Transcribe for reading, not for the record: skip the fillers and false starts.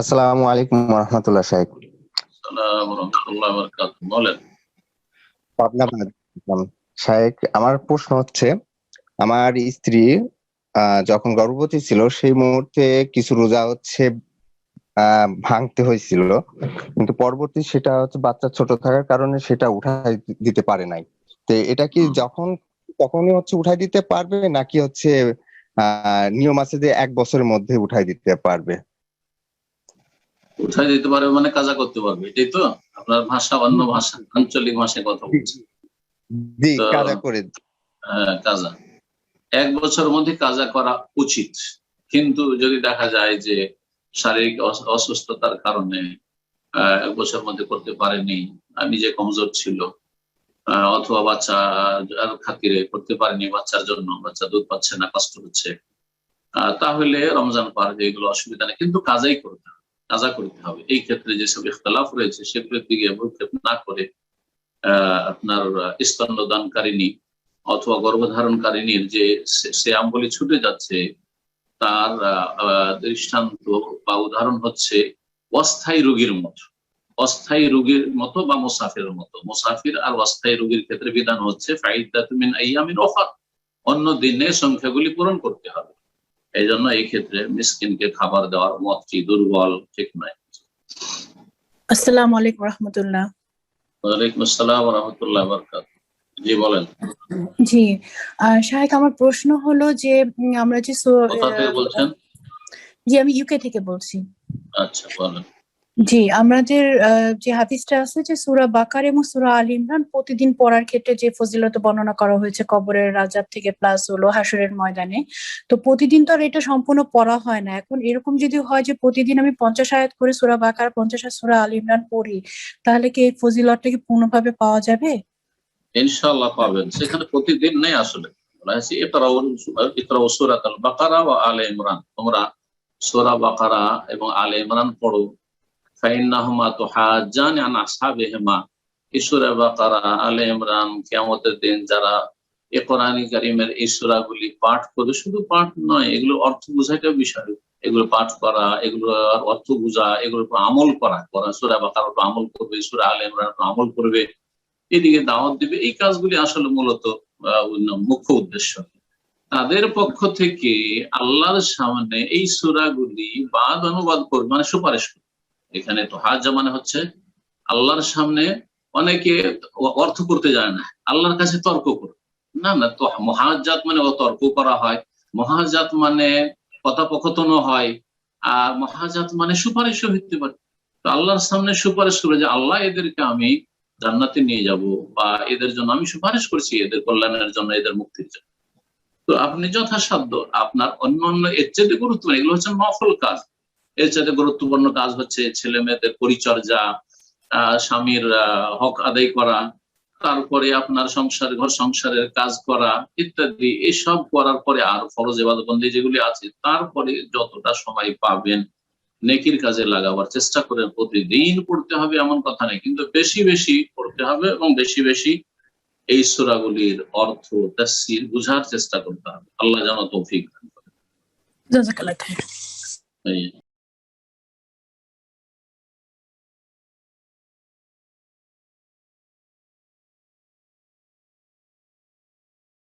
আসসালামু আলাইকুম রহমতুল্লাহ সাহেব। আসসালামু রাহমাতুল্লাহি ওয়া বারাকাতুহু। বলেন। পাবনা সাহেব, আমার প্রশ্ন হচ্ছে, আমার স্ত্রী যখন গর্ভবতী ছিল সেই মুহূর্তে কিছু রোজা ভাঙতে হয়েছিল, কিন্তু পরবর্তী সেটা বাচ্চা ছোট থাকার কারণে সেটা উঠাই দিতে পারে নাই। তো এটা কি তখনই উঠাই দিতে পারবে, নাকি নিয়ম আছে যে 1 বছরের মধ্যে উঠাই দিতে পারবে? উঠাই দিতে পারবে মানে কাজা করতে পারবে, এটাই তো? আপনার ভাষা অন্য ভাষা, আঞ্চলিক ভাষায় কথা বলছে। জি, তো কাজা করে। কাজা 1 বছরের মধ্যে কাজা করা উচিত, কিন্তু যদি দেখা যায় যে শারীরিক অসুস্থতার কারণে 1 বছরের মধ্যে করতে পারেনি, নিজে কমজোর ছিল, অথবা বাচ্চা খাতিরে করতে পারেনি, বাচ্চার জন্য, বাচ্চা দুধ পাচ্ছে না, কষ্ট হচ্ছে, তাহলে রমজান পার হয়ে এগুলো অসুবিধা নেই, কিন্তু কাজাই করতে হবে, কাজা করতে হবে। এই ক্ষেত্রে যেসব ইখতিলাফ রয়েছে সেগুলোর দিকে ভ্রুক্ষেপ না করে আপনার স্তন্যদানকারিণী অথবা গর্ভধারণকারিণীর যে শ্যাম বলে ছুটে যাচ্ছে, তার দৃষ্টান্ত বা উদাহরণ হচ্ছে অস্থায়ী রোগীর মতো, অস্থায়ী রোগীর মতো বা মুসাফিরের মতো। মুসাফির আর অস্থায়ী রোগীর ক্ষেত্রে বিধান হচ্ছে ফাইদাতুম মিন আইয়ামিন উখর, অন্য দিনে সংখ্যাগুলি পূরণ করতে হবে। এই জন্য এই ক্ষেত্রে মিসকিনকে খাবার দেওয়ার মতটি দুর্বল, ঠিক নয়। আসসালামু আলাইকুম রহমতুল্লাহ। ওয়ালাইকুম আসসালাম ওয়া রাহমাতুল্লাহি ওয়া বারাকাতুহু। জি বলেন। জি শাহেক, আমার প্রশ্ন হলো যে আমরা যে কোথা থেকে বলছেন? জি, আমি ইউকে থেকে বলছি। আচ্ছা বলেন। জি, আমাদের যে হাদিসটা আছে যে সূরা বাকারা এবং সূরা আল ইমরান প্রতিদিন পড়ার ক্ষেত্রে যে ফজিলত বর্ণনা করা হয়েছে কবরের আযাব থেকে প্লাস হলো হাসরের ময়দানে, তো প্রতিদিন তো আর এটা সম্পূর্ণ পড়া হয় না। এখন এরকম যদি হয় যে প্রতিদিন আমি 50 আয়াত করে সূরা বাকারা, 50 আয়াত সূরা আল ইমরান পড়ি, তাহলে কি এই ফজিলতটা কি পূর্ণভাবে পাওয়া যাবে? ইনশাআল্লাহ পাবেন। সেখানে প্রতিদিন নেই, আসলে বলা হয়েছে ইকরাউ সূরাতাল বাকারা ওয়া আলে ইমরান, তোমরা সূরা বাকারা এবং আলে ইমরান পড়ো। ফাইন্নাহুমা তুহাজ্জানি আন আসহাবিহিমা, এই সূরা বাকারা, আলে ইমরান, কিয়ামতের দিন যারা এই কোরআন কারীমের এই সূরাগুলি পাঠ করে, শুধু পাঠ নয়, এগুলো অর্থ বোঝাটা বিষয়, এগুলো পাঠ করা, এগুলো অর্থ বোঝা, এগুলোর উপর আমল করা, সূরা বাকারার উপর আমল করবে, সূরা আলে ইমরানের উপর আমল করবে, এদিকে দাওয়াত দিবে, এই কাজগুলি আসলে মূলত মুখ্য উদ্দেশ্য। তাদের পক্ষ থেকে আল্লাহর সামনে এই সূরাগুলি বাদ অনুবাদ করবে, মানে সুপারিশ করবে। এখানে তো হাজ্জা মানে হচ্ছে আল্লাহর সামনে অনেকে অর্থ করতে যায় না, আল্লাহর কাছে তর্ক করবে। না না, তো মহাজ্জাত মানে তর্ক করা হয়, মহাজাত মানে কথোপকথন হয়, আর মহাজাত মানে সুপারিশও হতে পারে। তো আল্লাহর সামনে সুপারিশ করে যে আল্লাহ এদেরকে আমি জান্নাতে নিয়ে যাব, বা এদের জন্য আমি সুপারিশ করছি, এদের কল্যাণের জন্য, এদের মুক্তির জন্য। তো আপনি যথাসাধ্য আপনার অন্যান্য এর চেয়ে গুরুত্বপূর্ণ, এগুলো হচ্ছে নফল কাজ, এর চাইতে গুরুত্বপূর্ণ কাজ হচ্ছে ছেলে মেয়েদের পরিচর্যা, স্বামীর হক আদায় করা, তারপরে আপনার ঘর সংসারের কাজ করা ইত্যাদি। এসব করার পরে আর ফরজ ইবাদতবন্দি যেগুলি আছে, তারপরে যতটা সময় পাবেন নেকির কাজে লাগাবার চেষ্টা করেন। প্রতিদিন পড়তে হবে এমন কথা নেই, কিন্তু বেশি বেশি পড়তে হবে এবং বেশি বেশি এই সূরাগুলির অর্থ তাফসীর বুঝার চেষ্টা করতে হবে। আল্লাহ যেন তৌফিক দান করেন। জাযাকাল্লাহ খাইর।